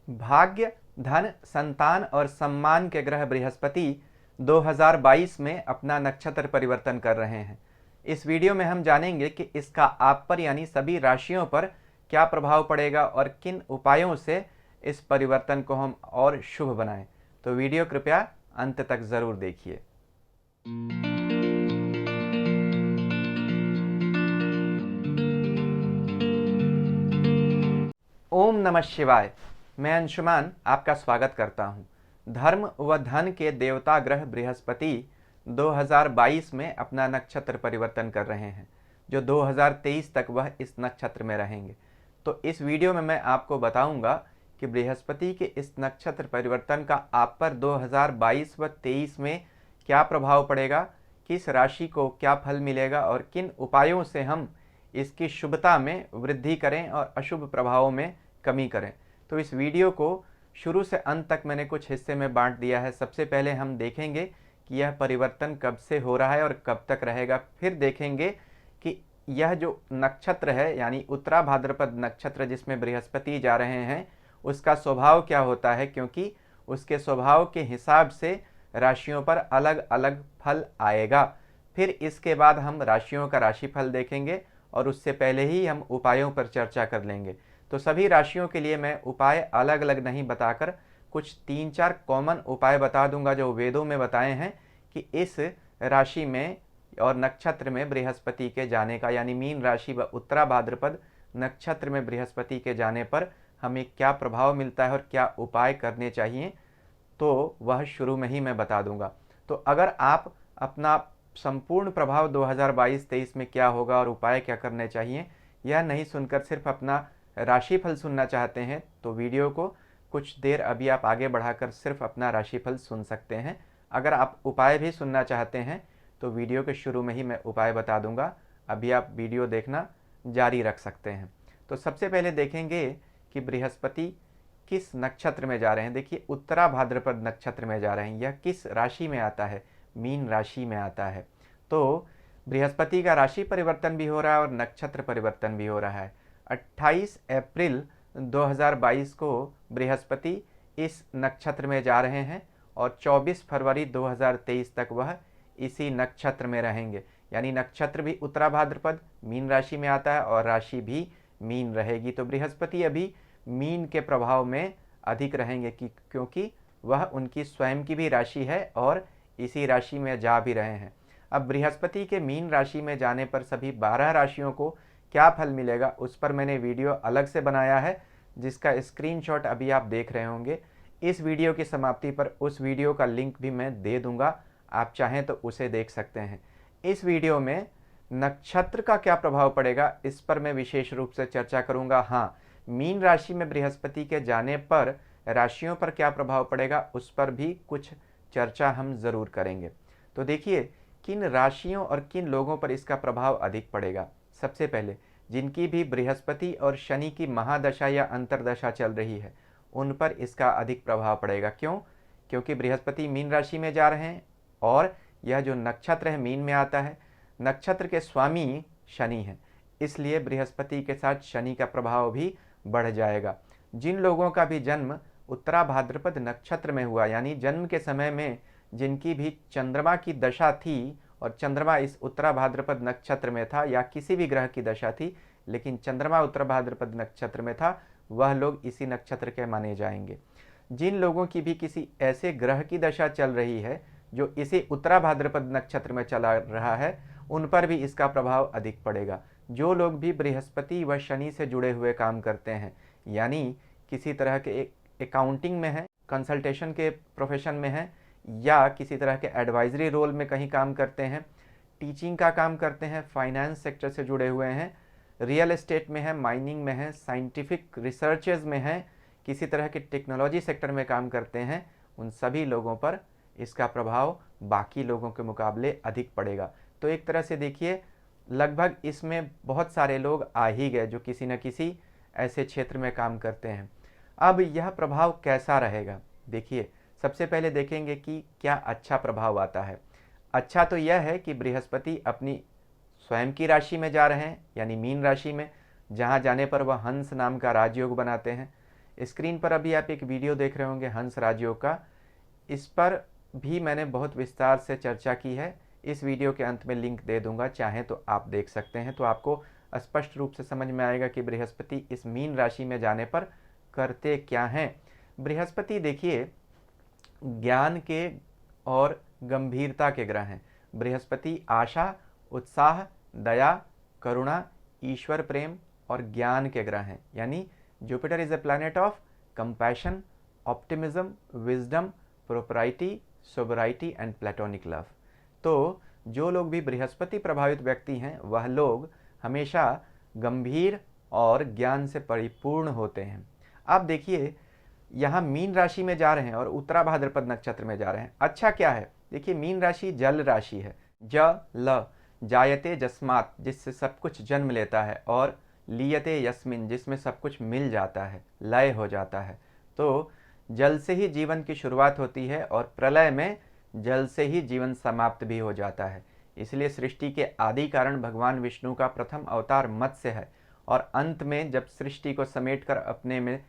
भाग्य, धन, संतान और सम्मान के ग्रह बृहस्पति 2022 में अपना नक्षत्र परिवर्तन कर रहे हैं। इस वीडियो में हम जानेंगे कि इसका आप पर यानी सभी राशियों पर क्या प्रभाव पड़ेगा और किन उपायों से इस परिवर्तन को हम और शुभ बनाएं। तो वीडियो कृपया अंत तक ज़रूर देखिए। ओम नमः शिवाय। मैं अंशुमान आपका स्वागत करता हूं। धर्म व धन के देवता ग्रह बृहस्पति 2022 में अपना नक्षत्र परिवर्तन कर रहे हैं, जो 2023 तक वह इस नक्षत्र में रहेंगे। तो इस वीडियो में मैं आपको बताऊंगा कि बृहस्पति के इस नक्षत्र परिवर्तन का आप पर 2022 व 23 में क्या प्रभाव पड़ेगा, किस राशि को क्या फल मिलेगा और किन उपायों से हम इसकी शुभता में वृद्धि करें और अशुभ प्रभावों में कमी करें। तो इस वीडियो को शुरू से अंत तक मैंने कुछ हिस्से में बांट दिया है। सबसे पहले हम देखेंगे कि यह परिवर्तन कब से हो रहा है और कब तक रहेगा। फिर देखेंगे कि यह जो नक्षत्र है यानी उत्तरा भाद्रपद नक्षत्र जिसमें बृहस्पति जा रहे हैं, उसका स्वभाव क्या होता है, क्योंकि उसके स्वभाव के हिसाब से राशियों पर अलग अलग फल आएगा। फिर इसके बाद हम राशियों का राशिफल देखेंगे और उससे पहले ही हम उपायों पर चर्चा कर लेंगे। तो सभी राशियों के लिए मैं उपाय अलग अलग नहीं बताकर कुछ 3-4 कॉमन उपाय बता दूंगा जो वेदों में बताए हैं कि इस राशि में और नक्षत्र में बृहस्पति के जाने का, यानी मीन राशि व उत्तरा भाद्रपद नक्षत्र में बृहस्पति के जाने पर हमें क्या प्रभाव मिलता है और क्या उपाय करने चाहिए, तो वह शुरू में ही मैं बता दूंगा। तो अगर आप अपना संपूर्ण प्रभाव 2022-23 में क्या होगा और उपाय क्या करने चाहिए यह नहीं सुनकर सिर्फ अपना राशिफल सुनना चाहते हैं, तो वीडियो को कुछ देर अभी आप आगे बढ़ाकर सिर्फ अपना राशिफल सुन सकते हैं। अगर आप उपाय भी सुनना चाहते हैं तो वीडियो के शुरू में ही मैं उपाय बता दूंगा, अभी आप वीडियो देखना जारी रख सकते हैं। तो सबसे पहले देखेंगे कि बृहस्पति किस नक्षत्र में जा रहे हैं। देखिए, उत्तरा भाद्रपद नक्षत्र में जा रहे हैं। यह किस राशि में आता है? मीन राशि में आता है। तो बृहस्पति का राशि परिवर्तन भी हो रहा है और नक्षत्र परिवर्तन भी हो रहा है। 28 अप्रैल 2022 को बृहस्पति इस नक्षत्र में जा रहे हैं और 24 फरवरी 2023 तक वह इसी नक्षत्र में रहेंगे। यानी नक्षत्र भी उत्तरा भाद्रपद मीन राशि में आता है और राशि भी मीन रहेगी। तो बृहस्पति अभी मीन के प्रभाव में अधिक रहेंगे क्योंकि वह उनकी स्वयं की भी राशि है और इसी राशि में जा भी रहे हैं। अब बृहस्पति के मीन राशि में जाने पर सभी 12 राशियों को क्या फल मिलेगा उस पर मैंने वीडियो अलग से बनाया है, जिसका स्क्रीनशॉट अभी आप देख रहे होंगे। इस वीडियो की समाप्ति पर उस वीडियो का लिंक भी मैं दे दूंगा, आप चाहें तो उसे देख सकते हैं। इस वीडियो में नक्षत्र का क्या प्रभाव पड़ेगा इस पर मैं विशेष रूप से चर्चा करूंगा। हाँ, मीन राशि में बृहस्पति के जाने पर राशियों पर क्या प्रभाव पड़ेगा उस पर भी कुछ चर्चा हम जरूर करेंगे। तो देखिए, किन राशियों और किन लोगों पर इसका प्रभाव अधिक पड़ेगा। सबसे पहले, जिनकी भी बृहस्पति और शनि की महादशा या अंतरदशा चल रही है उन पर इसका अधिक प्रभाव पड़ेगा। क्यों? क्योंकि बृहस्पति मीन राशि में जा रहे हैं और यह जो नक्षत्र है मीन में आता है। नक्षत्र के स्वामी शनि हैं, इसलिए बृहस्पति के साथ शनि का प्रभाव भी बढ़ जाएगा। जिन लोगों का भी जन्म उत्तरा भाद्रपद नक्षत्र में हुआ, यानी जन्म के समय में जिनकी भी चंद्रमा की दशा थी और चंद्रमा इस उत्तरा भाद्रपद नक्षत्र में था या किसी भी ग्रह की दशा थी लेकिन चंद्रमा उत्तरा भाद्रपद नक्षत्र में था, वह लोग इसी नक्षत्र के माने जाएंगे। जिन लोगों की भी किसी ऐसे ग्रह की दशा चल रही है जो इसी उत्तरा भाद्रपद नक्षत्र में चला रहा है उन पर भी इसका प्रभाव अधिक पड़ेगा। जो लोग भी बृहस्पति व शनि से जुड़े हुए काम करते हैं, यानी किसी तरह के अकाउंटिंग में है, कंसल्टेशन के प्रोफेशन में है या किसी तरह के एडवाइजरी रोल में कहीं काम करते हैं, टीचिंग का काम करते हैं, फाइनेंस सेक्टर से जुड़े हुए हैं, रियल एस्टेट में है, माइनिंग में है, साइंटिफिक रिसर्चेज में है, किसी तरह के टेक्नोलॉजी सेक्टर में काम करते हैं, उन सभी लोगों पर इसका प्रभाव बाकी लोगों के मुकाबले अधिक पड़ेगा। तो एक तरह से देखिए, लगभग इसमें बहुत सारे लोग आ ही गए जो किसी न किसी ऐसे क्षेत्र में काम करते हैं। अब यह प्रभाव कैसा रहेगा? देखिए, सबसे पहले देखेंगे कि क्या अच्छा प्रभाव आता है। अच्छा तो यह है कि बृहस्पति अपनी स्वयं की राशि में जा रहे हैं, यानी मीन राशि में, जहाँ जाने पर वह हंस नाम का राजयोग बनाते हैं। स्क्रीन पर अभी आप एक वीडियो देख रहे होंगे हंस राजयोग का, इस पर भी मैंने बहुत विस्तार से चर्चा की है। इस वीडियो के अंत में लिंक दे दूंगा, चाहें तो आप देख सकते हैं। तो आपको स्पष्ट रूप से समझ में आएगा कि बृहस्पति इस मीन राशि में जाने पर करते क्या हैं। बृहस्पति देखिए ज्ञान के और गंभीरता के ग्रह हैं। बृहस्पति आशा, उत्साह, दया, करुणा, ईश्वर प्रेम और ज्ञान के ग्रह हैं। यानी Jupiter is a planet of compassion, optimism, wisdom, propriety, sobriety and platonic love. तो जो लोग भी बृहस्पति प्रभावित व्यक्ति हैं वह लोग हमेशा गंभीर और ज्ञान से परिपूर्ण होते हैं। आप देखिए यहाँ मीन राशि में जा रहे हैं और उत्तरा भाद्रपद नक्षत्र में जा रहे हैं। अच्छा क्या है, देखिए मीन राशि जल राशि है। ल जायते जस्मात, जिससे सब कुछ जन्म लेता है, और लियते यस्मिन, जिसमें सब कुछ मिल जाता है, लय हो जाता है। तो जल से ही जीवन की शुरुआत होती है और प्रलय में जल से ही जीवन समाप्त भी हो जाता है। इसलिए सृष्टि के आदि कारण भगवान विष्णु का प्रथम अवतार मत्स्य है और अंत में जब सृष्टि को समेटकर अपने में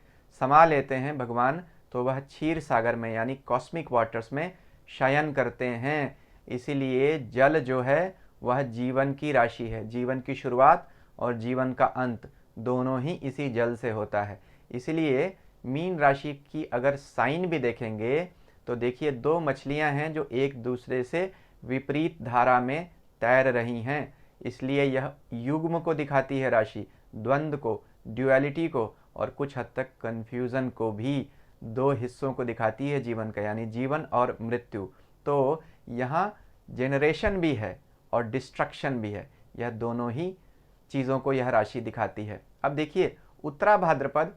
समा लेते हैं भगवान, तो वह क्षीर सागर में यानी कॉस्मिक वाटर्स में शयन करते हैं। इसीलिए जल जो है वह जीवन की राशि है। जीवन की शुरुआत और जीवन का अंत दोनों ही इसी जल से होता है। इसलिए मीन राशि की अगर साइन भी देखेंगे तो देखिए दो मछलियां हैं जो एक दूसरे से विपरीत धारा में तैर रही हैं। इसलिए यह युग्म को दिखाती है राशि, द्वंद्व को, ड्युअलिटी को और कुछ हद तक कन्फ्यूज़न को भी। दो हिस्सों को दिखाती है जीवन का, यानी जीवन और मृत्यु। तो यहाँ जेनरेशन भी है और डिस्ट्रक्शन भी है। यह दोनों ही चीज़ों को यह राशि दिखाती है। अब देखिए उत्तरा भाद्रपद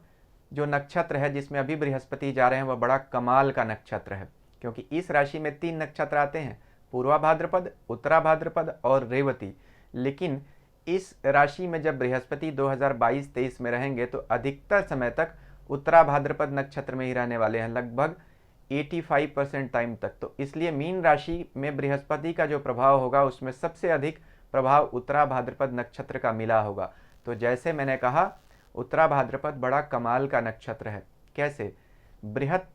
जो नक्षत्र है जिसमें अभी बृहस्पति जा रहे हैं वह बड़ा कमाल का नक्षत्र है, क्योंकि इस राशि में 3 नक्षत्र आते हैं, पूर्वा भाद्रपद, उत्तरा भाद्रपद और रेवती। लेकिन इस राशि में जब बृहस्पति 2022-23 में रहेंगे तो अधिकतर समय तक उत्तरा भाद्रपद नक्षत्र में ही रहने वाले हैं, लगभग 85% टाइम तक। तो इसलिए मीन राशि में बृहस्पति का जो प्रभाव होगा उसमें सबसे अधिक प्रभाव उत्तरा भाद्रपद नक्षत्र का मिला होगा। तो जैसे मैंने कहा उत्तरा भाद्रपद बड़ा कमाल का नक्षत्र है। कैसे? बृहत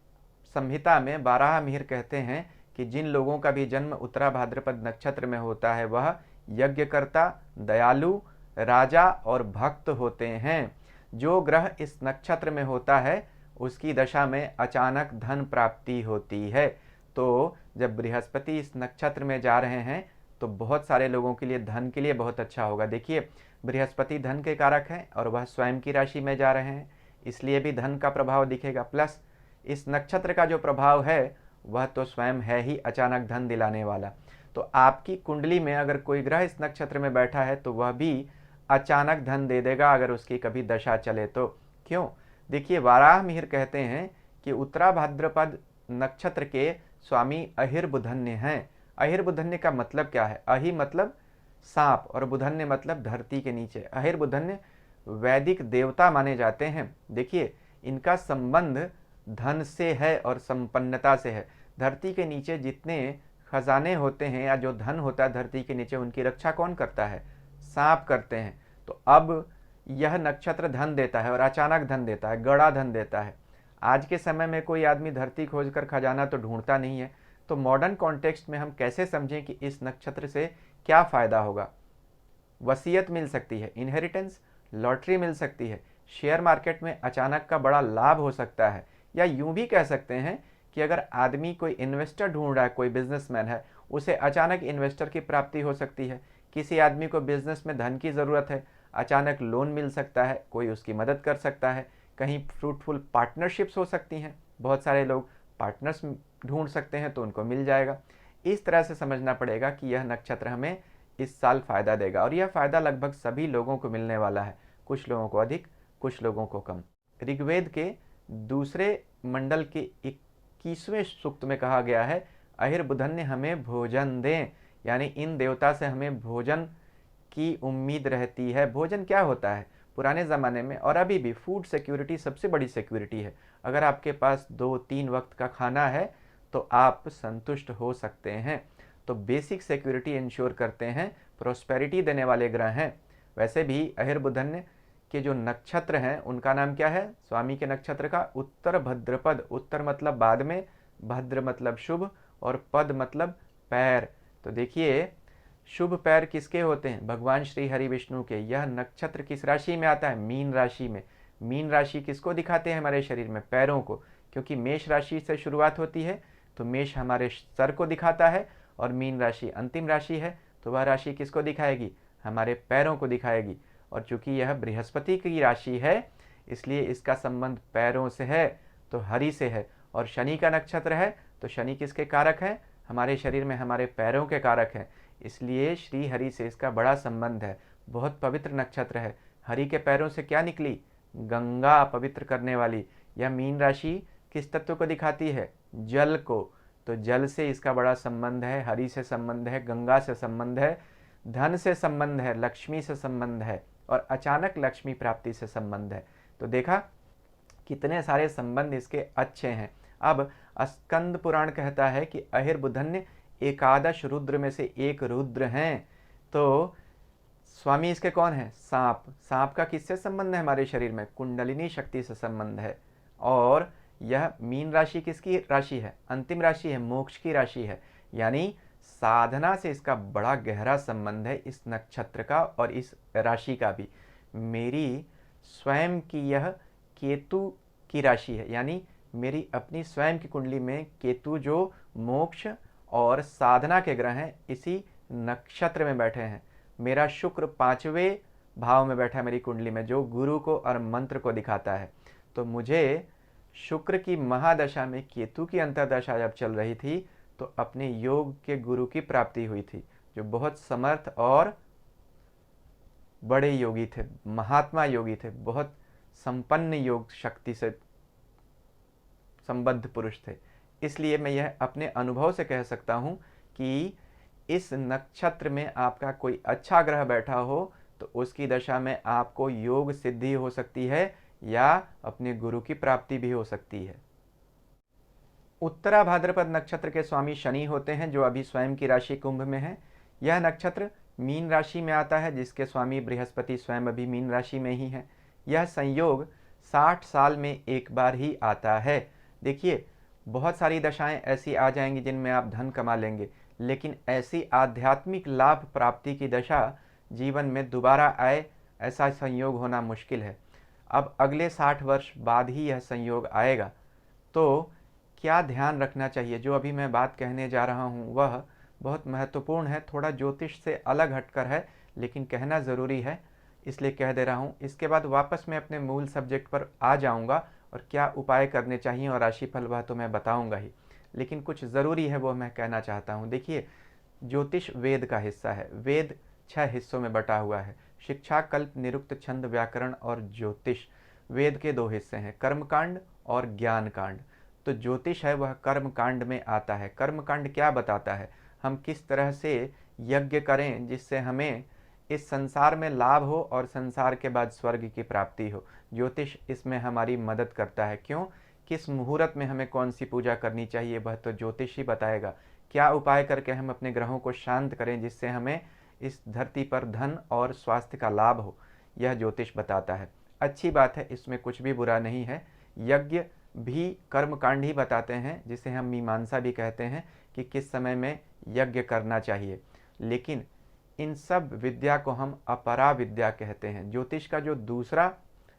संहिता में बारह मिहिर कहते हैं कि जिन लोगों का भी जन्म उत्तरा भाद्रपद नक्षत्र में होता है वह यज्ञकर्ता, दयालु, राजा और भक्त होते हैं। जो ग्रह इस नक्षत्र में होता है उसकी दशा में अचानक धन प्राप्ति होती है। तो जब बृहस्पति इस नक्षत्र में जा रहे हैं तो बहुत सारे लोगों के लिए धन के लिए बहुत अच्छा होगा। देखिए बृहस्पति धन के कारक हैं और वह स्वयं की राशि में जा रहे हैं, इसलिए भी धन का प्रभाव दिखेगा। प्लस इस नक्षत्र का जो प्रभाव है वह तो स्वयं है ही अचानक धन दिलाने वाला। तो आपकी कुंडली में अगर कोई ग्रह इस नक्षत्र में बैठा है तो वह भी अचानक धन दे देगा अगर उसकी कभी दशा चले तो। क्यों? देखिए वाराह मिहिर कहते हैं कि उत्तरा भाद्रपद नक्षत्र के स्वामी अहिर्बुधन्य हैं। अहिर्बुधन्य का मतलब क्या है? अहि मतलब सांप और बुधन्य मतलब धरती के नीचे। अहिर्बुधन्य वैदिक देवता माने जाते हैं। देखिए इनका संबंध धन से है और संपन्नता से है। धरती के नीचे जितने खजाने होते हैं या जो धन होता है धरती के नीचे, उनकी रक्षा कौन करता है? सांप करते हैं। तो अब यह नक्षत्र धन देता है और अचानक धन देता है, गड़ा धन देता है। आज के समय में कोई आदमी धरती खोजकर खजाना तो ढूंढता नहीं है। तो मॉडर्न कॉन्टेक्स्ट में हम कैसे समझें कि इस नक्षत्र से क्या फ़ायदा होगा? वसीयत मिल सकती है, इनहेरिटेंस, लॉटरी मिल सकती है, शेयर मार्केट में अचानक का बड़ा लाभ हो सकता है, या यूं भी कह सकते हैं कि अगर आदमी कोई इन्वेस्टर ढूंढ रहा है, कोई बिजनेसमैन है, उसे अचानक इन्वेस्टर की प्राप्ति हो सकती है। किसी आदमी को बिजनेस में धन की ज़रूरत है, अचानक लोन मिल सकता है, कोई उसकी मदद कर सकता है। कहीं फ्रूटफुल पार्टनरशिप्स हो सकती हैं, बहुत सारे लोग पार्टनर्स ढूंढ सकते हैं तो उनको मिल जाएगा। इस तरह से समझना पड़ेगा कि यह नक्षत्र हमें इस साल फ़ायदा देगा और यह फ़ायदा लगभग सभी लोगों को मिलने वाला है, कुछ लोगों को अधिक, कुछ लोगों को कम। ऋग्वेद के दूसरे मंडल के 21वें सूक्त में कहा गया है, अहिर्बुधन्य हमें भोजन दें, यानी इन देवता से हमें भोजन की उम्मीद रहती है। भोजन क्या होता है? पुराने ज़माने में और अभी भी फूड सिक्योरिटी सबसे बड़ी सिक्योरिटी है। अगर आपके पास 2-3 वक्त का खाना है तो आप संतुष्ट हो सकते हैं। तो बेसिक सिक्योरिटी इंश्योर करते हैं, प्रोस्पेरिटी देने वाले ग्रह हैं। वैसे भी अहिर्बुधन्य के जो नक्षत्र हैं उनका नाम क्या है? स्वामी के नक्षत्र का उत्तर भद्रपद। उत्तर मतलब बाद में, भद्र मतलब शुभ और पद मतलब पैर। तो देखिए शुभ पैर किसके होते हैं? भगवान श्री हरि विष्णु के। यह नक्षत्र किस राशि में आता है? मीन राशि में। मीन राशि किसको दिखाते हैं हमारे शरीर में? पैरों को, क्योंकि मेष राशि से शुरुआत होती है तो मेष हमारे सर को दिखाता है और मीन राशि अंतिम राशि है तो वह राशि किसको दिखाएगी? हमारे पैरों को दिखाएगी। और चूंकि यह बृहस्पति की राशि है इसलिए इसका संबंध पैरों से है तो हरि से है। और शनि का नक्षत्र है तो शनि किसके कारक है? हमारे शरीर में हमारे पैरों के कारक हैं, इसलिए श्री हरि से इसका बड़ा संबंध है। बहुत पवित्र नक्षत्र है। हरि के पैरों से क्या निकली? गंगा, पवित्र करने वाली। यह मीन राशि किस तत्व को दिखाती है? जल को। तो जल से इसका बड़ा संबंध है, हरि से संबंध है, गंगा से संबंध है, धन से संबंध है, लक्ष्मी से संबंध है और अचानक लक्ष्मी प्राप्ति से संबंध है। तो देखा कितने सारे संबंध इसके अच्छे हैं। अब स्कंद पुराण कहता है कि अहिर्बुधन्य एकादश रुद्र में से एक रुद्र हैं। तो स्वामी इसके कौन है? सांप। सांप का किससे संबंध है हमारे शरीर में? कुंडलिनी शक्ति से संबंध है। और यह मीन राशि किसकी राशि है? अंतिम राशि है, मोक्ष की राशि है। यानी साधना से इसका बड़ा गहरा संबंध है, इस नक्षत्र का और इस राशि का भी। मेरी स्वयं की यह केतु की राशि है, यानी मेरी अपनी स्वयं की कुंडली में केतु जो मोक्ष और साधना के ग्रह हैं इसी नक्षत्र में बैठे हैं। मेरा शुक्र 5वें भाव में बैठा है मेरी कुंडली में, जो गुरु को और मंत्र को दिखाता है। तो मुझे शुक्र की महादशा में केतु की अंतर्दशा जब चल रही थी तो अपने योग के गुरु की प्राप्ति हुई थी, जो बहुत समर्थ और बड़े योगी थे, महात्मा योगी थे, बहुत संपन्न योग शक्ति से संबद्ध पुरुष थे। इसलिए मैं यह अपने अनुभव से कह सकता हूं कि इस नक्षत्र में आपका कोई अच्छा ग्रह बैठा हो तो उसकी दशा में आपको योग सिद्धि हो सकती है या अपने गुरु की प्राप्ति भी हो सकती है। उत्तरा भाद्रपद नक्षत्र के स्वामी शनि होते हैं, जो अभी स्वयं की राशि कुंभ में है। यह नक्षत्र मीन राशि में आता है, जिसके स्वामी बृहस्पति स्वयं अभी मीन राशि में ही है। यह संयोग 60 साल में एक बार ही आता है। देखिए बहुत सारी दशाएं ऐसी आ जाएंगी जिनमें आप धन कमा लेंगे, लेकिन ऐसी आध्यात्मिक लाभ प्राप्ति की दशा जीवन में दोबारा आए ऐसा संयोग होना मुश्किल है। अब अगले 60 वर्ष बाद ही यह संयोग आएगा। तो क्या ध्यान रखना चाहिए? जो अभी मैं बात कहने जा रहा हूँ वह बहुत महत्वपूर्ण है, थोड़ा ज्योतिष से अलग हटकर है, लेकिन कहना ज़रूरी है इसलिए कह दे रहा हूँ। इसके बाद वापस मैं अपने मूल सब्जेक्ट पर आ जाऊँगा और क्या उपाय करने चाहिए और राशिफल वह तो मैं बताऊँगा ही, लेकिन कुछ ज़रूरी है वो मैं कहना चाहता हूँ। देखिए ज्योतिष वेद का हिस्सा है। वेद 6 हिस्सों में बटा हुआ है। शिक्षा, कल्प, निरुक्त, छंद, व्याकरण और ज्योतिष। वेद के 2 हिस्से हैं, कर्मकांड और ज्ञान कांड। तो ज्योतिष है वह कर्म कांड में आता है। कर्म कांड क्या बताता है? हम किस तरह से यज्ञ करें जिससे हमें इस संसार में लाभ हो और संसार के बाद स्वर्ग की प्राप्ति हो। ज्योतिष इसमें हमारी मदद करता है। क्यों? किस मुहूर्त में हमें कौन सी पूजा करनी चाहिए वह तो ज्योतिष ही बताएगा। क्या उपाय करके हम अपने ग्रहों को शांत करें जिससे हमें इस धरती पर धन और स्वास्थ्य का लाभ हो, यह ज्योतिष बताता है। अच्छी बात है, इसमें कुछ भी बुरा नहीं है। यज्ञ भी कर्मकांड ही बताते हैं, जिसे हम मीमांसा भी कहते हैं कि किस समय में यज्ञ करना चाहिए। लेकिन इन सब विद्या को हम अपरा विद्या कहते हैं। ज्योतिष का जो दूसरा,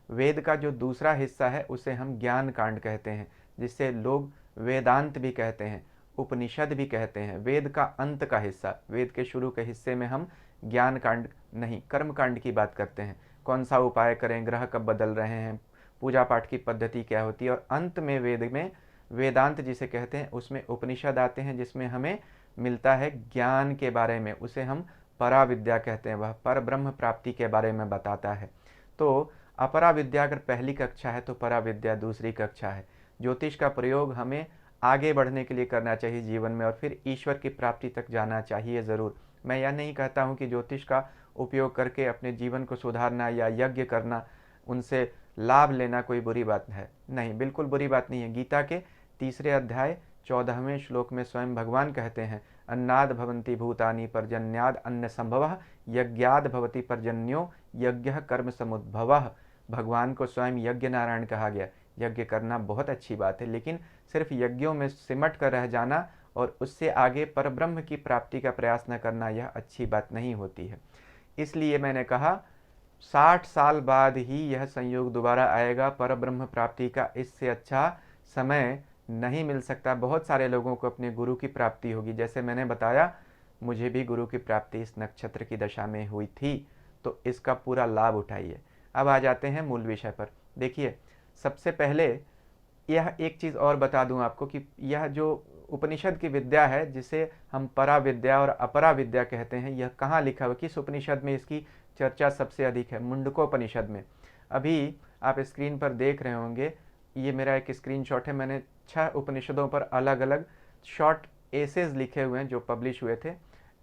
वेद का जो दूसरा हिस्सा है उसे हम ज्ञान कांड कहते हैं, जिससे लोग वेदांत भी कहते हैं, उपनिषद भी कहते हैं। वेद का अंत का हिस्सा, वेद के शुरू के हिस्से में हम ज्ञान कांड नहीं कर्म कांड की बात करते हैं। कौन सा उपाय करें, ग्रह कब बदल रहे हैं, पूजा पाठ की पद्धति क्या होती है। और अंत में वेद में वेदांत जिसे कहते हैं उसमें उपनिषद आते हैं, जिसमें हमें मिलता है ज्ञान के बारे में, उसे हम परा विद्या कहते हैं। वह पर ब्रह्म प्राप्ति के बारे में बताता है। तो अपरा विद्या अगर पहली कक्षा है तो परा विद्या दूसरी कक्षा है। ज्योतिष का प्रयोग हमें आगे बढ़ने के लिए करना चाहिए जीवन में और फिर ईश्वर की प्राप्ति तक जाना चाहिए ज़रूर। मैं यह नहीं कहता हूँ कि ज्योतिष का उपयोग करके अपने जीवन को सुधारना या यज्ञ करना, उनसे लाभ लेना कोई बुरी बात है, नहीं, बिल्कुल बुरी बात नहीं है। गीता के 3 अध्याय 14वें श्लोक में स्वयं भगवान कहते हैं, अन्नाद भवन्ति भूतानि पर्जन्याद अन्न संभवः यज्ञाद भवति पर्जन्यो यज्ञ कर्म समुद्भवः। भगवान को स्वयं यज्ञ नारायण कहा गया। यज्ञ करना बहुत अच्छी बात है, लेकिन सिर्फ यज्ञों में सिमट कर रह जाना और उससे आगे परब्रह्म की प्राप्ति का प्रयास न करना, यह अच्छी बात नहीं होती है। इसलिए मैंने कहा 60 साल बाद ही यह संयोग दोबारा आएगा परब्रह्म प्राप्ति का। इससे अच्छा समय नहीं मिल सकता। बहुत सारे लोगों को अपने गुरु की प्राप्ति होगी। जैसे मैंने बताया, मुझे भी गुरु की प्राप्ति इस नक्षत्र की दशा में हुई थी, तो इसका पूरा लाभ उठाइए। अब आ जाते हैं मूल विषय पर। देखिए, सबसे पहले यह एक चीज़ और बता दूं आपको कि यह जो उपनिषद की विद्या है, जिसे हम परा विद्या और अपरा विद्या कहते हैं, यह कहाँ लिखा हुआ, किस उपनिषद में इसकी चर्चा सबसे अधिक है? मुंडकोपनिषद में। अभी आप स्क्रीन पर देख रहे होंगे, ये मेरा एक स्क्रीनशॉट है। मैंने 6 उपनिषदों पर अलग अलग शॉर्ट एसेज लिखे हुए हैं जो पब्लिश हुए थे।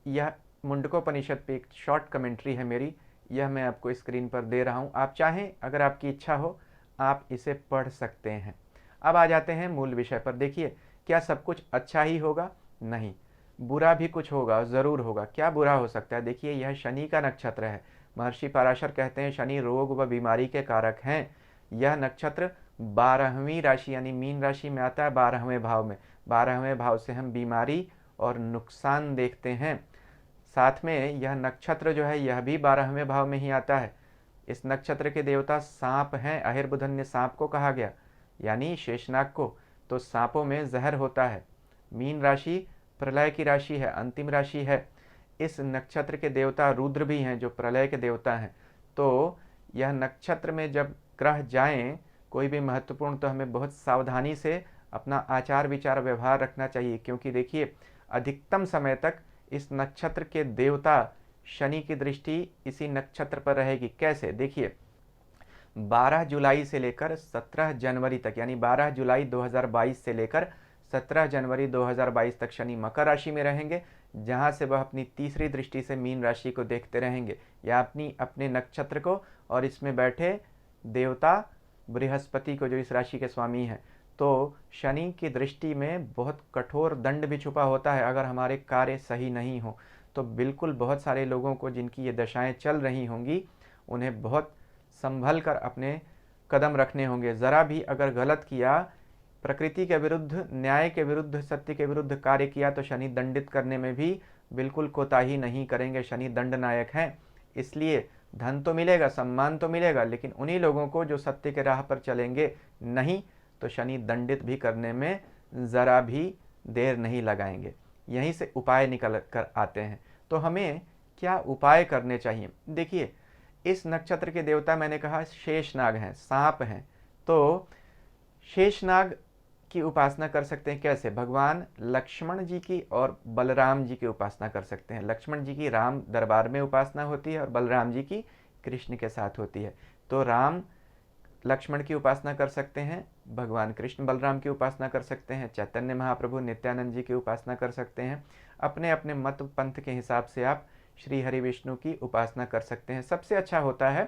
यह मुंडकोपनिषद पे एक शॉर्ट कमेंट्री है मेरी, यह मैं आपको स्क्रीन पर दे रहा हूँ। आप चाहें, अगर आपकी इच्छा हो, आप इसे पढ़ सकते हैं। अब आ जाते हैं मूल विषय पर। देखिए, क्या सब कुछ अच्छा ही होगा? नहीं, बुरा भी कुछ होगा, ज़रूर होगा। क्या बुरा हो सकता है? देखिए, यह शनि का नक्षत्र है। महर्षि पराशर कहते हैं शनि रोग व बीमारी के कारक हैं। यह नक्षत्र 12वीं राशि यानी मीन राशि में आता है, 12वें भाव में। 12वें भाव से हम बीमारी और नुकसान देखते हैं। साथ में यह नक्षत्र जो है, यह भी 12वें भाव में ही आता है। इस नक्षत्र के देवता सांप हैं। अहिर्बुधन्य सांप को कहा गया, यानी शेषनाग को। तो सांपों में जहर होता है। मीन राशि प्रलय की राशि है, अंतिम राशि है। इस नक्षत्र के देवता रुद्र भी हैं, जो प्रलय के देवता हैं। तो यह नक्षत्र में जब ग्रह जाएं कोई भी महत्वपूर्ण, तो हमें बहुत सावधानी से अपना आचार विचार व्यवहार रखना चाहिए, क्योंकि देखिए, अधिकतम समय तक इस नक्षत्र के देवता शनि की दृष्टि इसी नक्षत्र पर रहेगी। कैसे? देखिए, 12 जुलाई से लेकर 17 जनवरी तक, यानी 12 जुलाई 2022 से लेकर 17 जनवरी 2022 तक शनि मकर राशि में रहेंगे, जहां से वह अपनी तीसरी दृष्टि से मीन राशि को देखते रहेंगे, या अपने नक्षत्र को और इसमें बैठे देवता बृहस्पति को, जो इस राशि के स्वामी हैं। तो शनि की दृष्टि में बहुत कठोर दंड भी छुपा होता है अगर हमारे कार्य सही नहीं हो। तो बिल्कुल बहुत सारे लोगों को जिनकी ये दशाएं चल रही होंगी, उन्हें बहुत संभल कर अपने कदम रखने होंगे। ज़रा भी अगर गलत किया, प्रकृति के विरुद्ध, न्याय के विरुद्ध, सत्य के विरुद्ध कार्य किया, तो शनि दंडित करने में भी बिल्कुल कोताही नहीं करेंगे। शनि दंड नायक हैं। इसलिए धन तो मिलेगा, सम्मान तो मिलेगा, लेकिन उन्हीं लोगों को जो सत्य के राह पर चलेंगे नहीं, तो शनि दंडित भी करने में ज़रा भी देर नहीं लगाएंगे। यहीं से उपाय निकल कर आते हैं। तो हमें क्या उपाय करने चाहिए? देखिए, इस नक्षत्र के देवता मैंने कहा शेषनाग हैं, सांप हैं। तो शेषनाग की उपासना कर सकते हैं। कैसे? भगवान लक्ष्मण जी की और बलराम जी की उपासना कर सकते हैं। लक्ष्मण जी की राम दरबार में उपासना होती है और बलराम जी की कृष्ण के साथ होती है। तो राम लक्ष्मण की उपासना कर सकते हैं, भगवान कृष्ण बलराम की उपासना कर सकते हैं, चैतन्य महाप्रभु नित्यानंद जी की उपासना कर सकते हैं। अपने अपने मत पंथ के हिसाब से आप श्री हरि विष्णु की उपासना कर सकते हैं। सबसे अच्छा होता है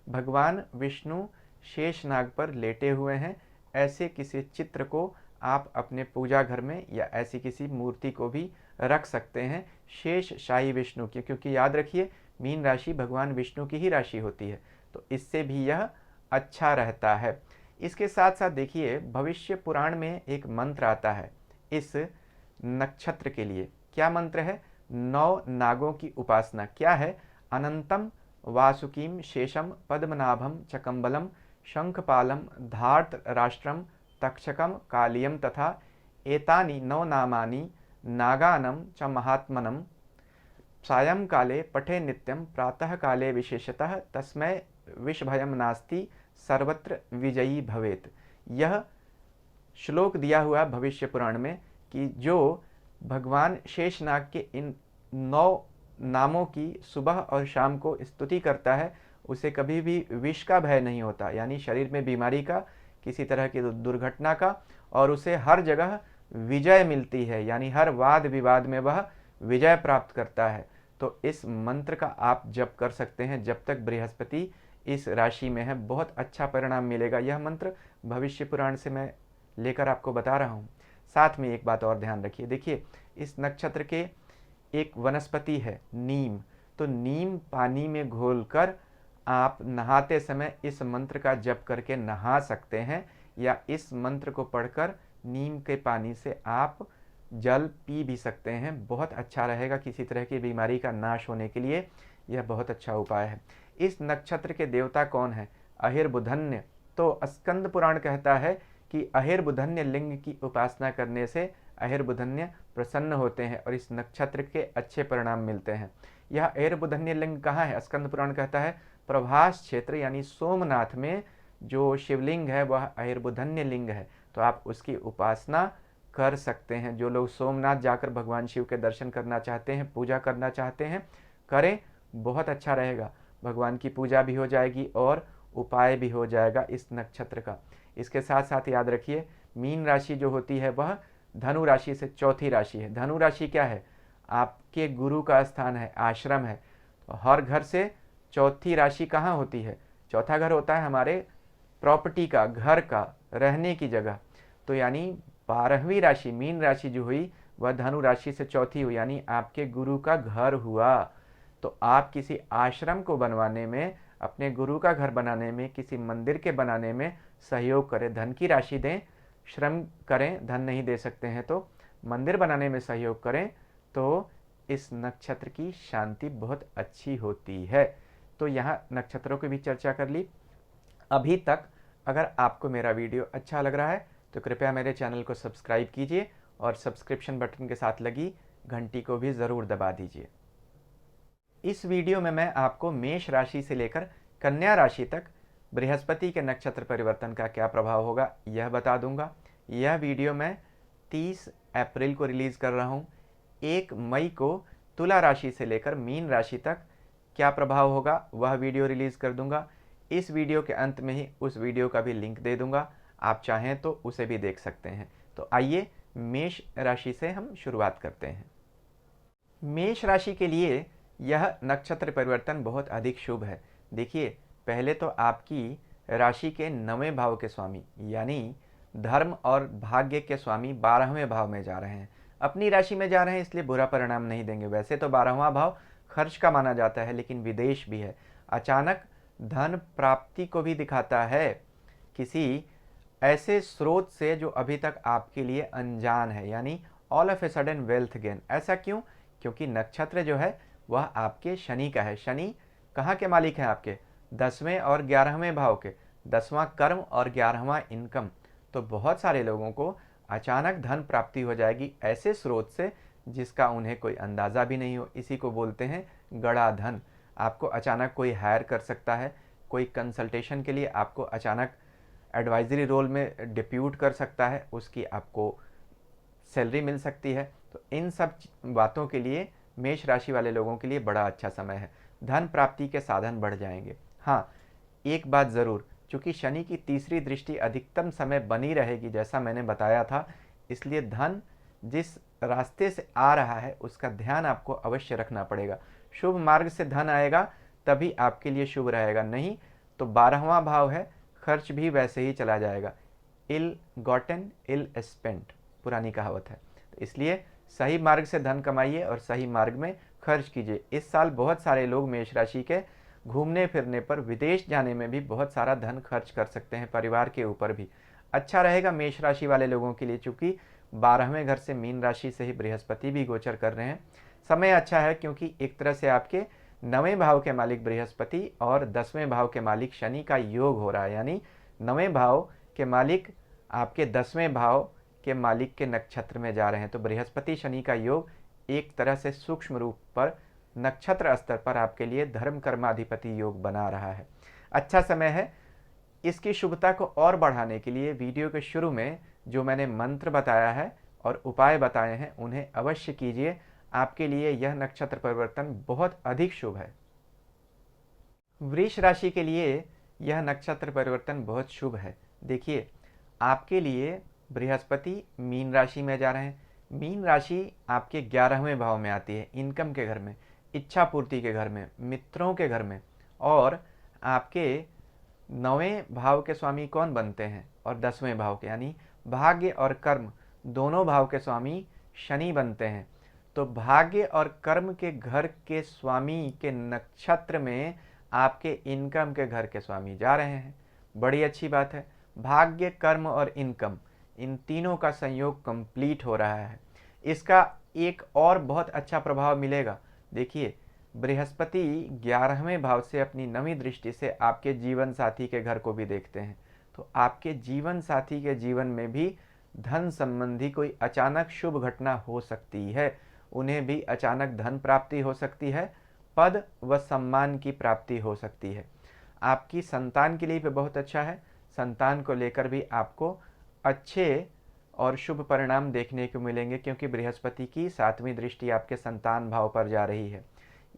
भगवान विष्णु शेषनाग पर लेटे हुए हैं, ऐसे किसी चित्र को आप अपने पूजा घर में या ऐसी किसी मूर्ति को भी रख सकते हैं, शेष शाही विष्णु की, क्योंकि याद रखिए, मीन राशि भगवान विष्णु की ही राशि होती है। तो इससे भी यह अच्छा रहता है। इसके साथ साथ देखिए, भविष्य पुराण में एक मंत्र आता है इस नक्षत्र के लिए। क्या मंत्र है? 9 नागों की उपासना। क्या है? अनंतम वासुकीम शेषम पद्मनाभम चकम्बलम शंखपालम धार्त राष्ट्रम तक्षकम कालियम तथा एतानि 9 नामानि नागानम च महात्मनम सायं काले पठे नित्यम प्रातः काले विशेषतः तस्मै विषभयम नास्ति सर्वत्र विजयी भवेत। यह श्लोक दिया हुआ भविष्य पुराण में कि जो भगवान शेषनाग के इन 9 नामों की सुबह और शाम को स्तुति करता है, उसे कभी भी विष का भय नहीं होता, यानी शरीर में बीमारी का, किसी तरह की दुर्घटना का, और उसे हर जगह विजय मिलती है, यानी हर वाद विवाद में वह विजय प्राप्त करता है। तो इस मंत्र का आप जप कर सकते हैं जब तक बृहस्पति इस राशि में है, बहुत अच्छा परिणाम मिलेगा। यह मंत्र भविष्य पुराण से मैं लेकर आपको बता रहा हूँ। साथ में एक बात और ध्यान रखिए, देखिए, इस नक्षत्र के एक वनस्पति है नीम। तो नीम पानी में घोलकर आप नहाते समय इस मंत्र का जप करके नहा सकते हैं, या इस मंत्र को पढ़कर नीम के पानी से आप जल पी भी सकते हैं। बहुत अच्छा रहेगा, किसी तरह की बीमारी का नाश होने के लिए यह बहुत अच्छा उपाय है। इस नक्षत्र के देवता कौन है? अहिर्बुधन्य। तो स्कंद पुराण कहता है कि अहिर्बुधन्य लिंग की उपासना करने से अहिर्बुधन्य प्रसन्न होते हैं और इस नक्षत्र के अच्छे परिणाम मिलते हैं। यह अहिर्बुधन्य लिंग कहाँ है? स्कंद पुराण कहता है प्रभास क्षेत्र यानी सोमनाथ में जो शिवलिंग है वह अहिर्बुधन्य लिंग है, तो आप उसकी उपासना कर सकते हैं। जो लोग सोमनाथ जाकर भगवान शिव के दर्शन करना चाहते हैं, पूजा करना चाहते हैं, करें, बहुत अच्छा रहेगा। भगवान की पूजा भी हो जाएगी और उपाय भी हो जाएगा इस नक्षत्र का। इसके साथ साथ याद रखिए, मीन राशि जो होती है वह धनु राशि से चौथी राशि है। धनु राशि क्या है? आपके गुरु का स्थान है, आश्रम है। तो हर घर से चौथी राशि कहाँ होती है? चौथा घर होता है हमारे प्रॉपर्टी का, घर का, रहने की जगह। तो यानी 12वीं राशि मीन राशि जो हुई वह धनु राशि से चौथी हुई, यानी आपके गुरु का घर हुआ। तो आप किसी आश्रम को बनवाने में, अपने गुरु का घर बनाने में, किसी मंदिर के बनाने में सहयोग करें। धन की राशि दें, श्रम करें, धन नहीं दे सकते हैं तो मंदिर बनाने में सहयोग करें, तो इस नक्षत्र की शांति बहुत अच्छी होती है। तो यहाँ नक्षत्रों की भी चर्चा कर ली। अभी तक अगर आपको मेरा वीडियो अच्छा लग रहा है तो कृपया मेरे चैनल को सब्सक्राइब कीजिए और सब्सक्रिप्शन बटन के साथ लगी घंटी को भी ज़रूर दबा दीजिए। इस वीडियो में मैं आपको मेष राशि से लेकर कन्या राशि तक बृहस्पति के नक्षत्र परिवर्तन का क्या प्रभाव होगा यह बता दूंगा। यह वीडियो मैं 30 अप्रैल को रिलीज़ कर रहा हूँ। 1 मई को तुला राशि से लेकर मीन राशि तक क्या प्रभाव होगा वह वीडियो रिलीज़ कर दूंगा। इस वीडियो के अंत में ही उस वीडियो का भी लिंक दे दूंगा, आप चाहें तो उसे भी देख सकते हैं। तो आइए मेष राशि से हम शुरुआत करते हैं। मेष राशि के लिए यह नक्षत्र परिवर्तन बहुत अधिक शुभ है। देखिए, पहले तो आपकी राशि के 9वें भाव के स्वामी यानी धर्म और भाग्य के स्वामी 12वें भाव में जा रहे हैं। अपनी राशि में जा रहे हैं इसलिए बुरा परिणाम नहीं देंगे। वैसे तो 12वां भाव खर्च का माना जाता है, लेकिन विदेश भी है, अचानक धन प्राप्ति को भी दिखाता है, किसी ऐसे स्रोत से जो अभी तक आपके लिए अनजान है, यानी all of a sudden wealth gain. ऐसा क्यों? क्योंकि नक्षत्र जो है वह आपके शनि का है। शनि कहाँ के मालिक हैं? आपके 10वें और 11वें भाव के। 10वां कर्म और 11वां इनकम। तो बहुत सारे लोगों को अचानक धन प्राप्ति हो जाएगी ऐसे स्रोत से जिसका उन्हें कोई अंदाज़ा भी नहीं हो। इसी को बोलते हैं गड़ा धन। आपको अचानक कोई हायर कर सकता है, कोई कंसल्टेशन के लिए आपको अचानक एडवाइजरी रोल में डिप्यूट कर सकता है, उसकी आपको सैलरी मिल सकती है। तो इन सब बातों के लिए मेष राशि वाले लोगों के लिए बड़ा अच्छा समय है। धन प्राप्ति के साधन बढ़ जाएंगे। हाँ, एक बात ज़रूर, चूँकि शनि की तीसरी दृष्टि अधिकतम समय बनी रहेगी जैसा मैंने बताया था, इसलिए धन जिस रास्ते से आ रहा है उसका ध्यान आपको अवश्य रखना पड़ेगा। शुभ मार्ग से धन आएगा तभी आपके लिए शुभ रहेगा, नहीं तो 12वां भाव है, खर्च भी वैसे ही चला जाएगा। इल गॉटन इल स्पेंट पुरानी कहावत है। तो इसलिए सही मार्ग से धन कमाइए और सही मार्ग में खर्च कीजिए। इस साल बहुत सारे लोग मेष राशि के घूमने फिरने पर, विदेश जाने में भी बहुत सारा धन खर्च कर सकते हैं, परिवार के ऊपर भी। अच्छा रहेगा मेष राशि वाले लोगों के लिए, चूँकि 12वें घर से मीन राशि से ही बृहस्पति भी गोचर कर रहे हैं। समय अच्छा है क्योंकि एक तरह से आपके 9वें भाव के मालिक बृहस्पति और 10वें भाव के मालिक शनि का योग हो रहा है, यानी 9वें भाव के मालिक आपके 10वें भाव के मालिक के नक्षत्र में जा रहे हैं। तो बृहस्पति शनि का योग एक तरह से सूक्ष्म रूप पर नक्षत्र स्तर पर आपके लिए धर्म कर्माधिपति योग बना रहा है। अच्छा समय है। इसकी शुभता को और बढ़ाने के लिए वीडियो के शुरू में जो मैंने मंत्र बताया है और उपाय बताए हैं उन्हें अवश्य कीजिए। आपके लिए यह नक्षत्र परिवर्तन बहुत अधिक शुभ है। वृष राशि के लिए यह नक्षत्र परिवर्तन बहुत शुभ है। देखिए, आपके लिए बृहस्पति मीन राशि में जा रहे हैं। मीन राशि आपके 11वें भाव में आती है, इनकम के घर में, इच्छा पूर्ति के घर में, मित्रों के घर में। और आपके 9वें भाव के स्वामी कौन बनते हैं? और 10वें भाव के, यानी भाग्य और कर्म दोनों भाव के स्वामी शनि बनते हैं। तो भाग्य और कर्म के घर के स्वामी के नक्षत्र में आपके इनकम के घर के स्वामी जा रहे हैं। बड़ी अच्छी बात है। भाग्य, कर्म और इनकम, इन तीनों का संयोग कंप्लीट हो रहा है। इसका एक और बहुत अच्छा प्रभाव मिलेगा। देखिए, बृहस्पति 11वें भाव से अपनी नवी दृष्टि से आपके जीवन साथी के घर को भी देखते हैं। तो आपके जीवन साथी के जीवन में भी धन संबंधी कोई अचानक शुभ घटना हो सकती है। उन्हें भी अचानक धन प्राप्ति हो सकती है, पद व सम्मान की प्राप्ति हो सकती है। आपकी संतान के लिए भी बहुत अच्छा है। संतान को लेकर भी आपको अच्छे और शुभ परिणाम देखने को मिलेंगे, क्योंकि बृहस्पति की 7वीं दृष्टि आपके संतान भाव पर जा रही है।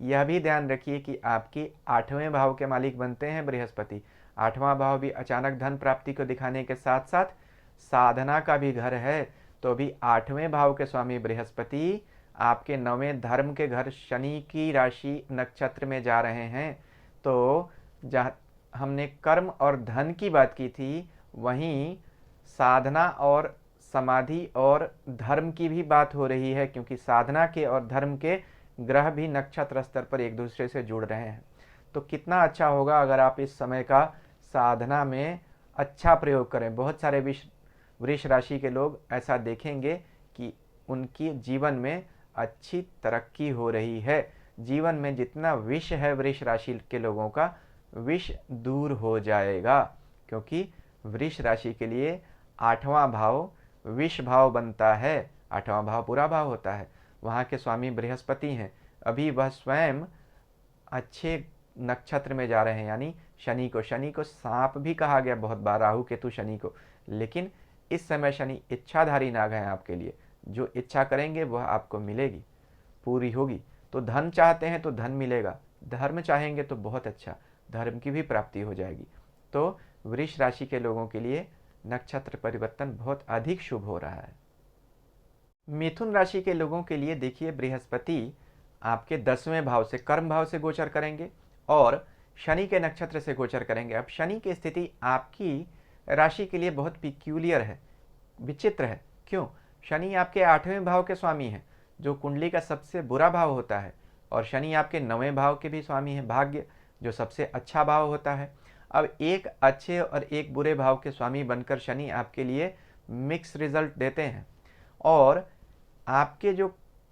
यह भी ध्यान रखिए कि आपके 8वें भाव के मालिक बनते हैं बृहस्पति। 8वां भाव भी अचानक धन प्राप्ति को दिखाने के साथ साथ साधना का भी घर है। तो भी 8वें भाव के स्वामी बृहस्पति आपके 9वें धर्म के घर शनि की राशि नक्षत्र में जा रहे हैं। तो जहाँ हमने कर्म और धन की बात की थी, वहीं साधना और समाधि और धर्म की भी बात हो रही है, क्योंकि साधना के और धर्म के ग्रह भी नक्षत्र स्तर पर एक दूसरे से जुड़ रहे हैं। तो कितना अच्छा होगा अगर आप इस समय का साधना में अच्छा प्रयोग करें। बहुत सारे वृष राशि के लोग ऐसा देखेंगे कि उनकी जीवन में अच्छी तरक्की हो रही है। जीवन में जितना विष है वृष राशि के लोगों का, विष दूर हो जाएगा, क्योंकि वृष राशि के लिए 8वां भाव विष भाव बनता है। 8वां भाव बुरा भाव होता है। वहाँ के स्वामी बृहस्पति हैं। अभी वह स्वयं अच्छे नक्षत्र में जा रहे हैं, यानी शनि को। शनि को सांप भी कहा गया बहुत बार, राहु केतु शनि को। लेकिन इस समय शनि इच्छाधारी नाग हैं आपके लिए। जो इच्छा करेंगे वह आपको मिलेगी, पूरी होगी। तो धन चाहते हैं तो धन मिलेगा, धर्म चाहेंगे तो बहुत अच्छा, धर्म की भी प्राप्ति हो जाएगी। तो वृष राशि के लोगों के लिए नक्षत्र परिवर्तन बहुत अधिक शुभ हो रहा है। मिथुन राशि के लोगों के लिए देखिए, बृहस्पति आपके 10वें भाव से, कर्म भाव से गोचर करेंगे और शनि के नक्षत्र से गोचर करेंगे। अब शनि की स्थिति आपकी राशि के लिए बहुत पिक्यूलियर है, विचित्र है। क्यों? शनि आपके 8वें भाव के स्वामी हैं, जो कुंडली का सबसे बुरा भाव होता है, और शनि आपके 9वें भाव के भी स्वामी हैं, भाग्य, जो सबसे अच्छा भाव होता है। अब एक अच्छे और एक बुरे भाव के स्वामी बनकर शनि आपके लिए मिक्स रिजल्ट देते हैं। और आपके जो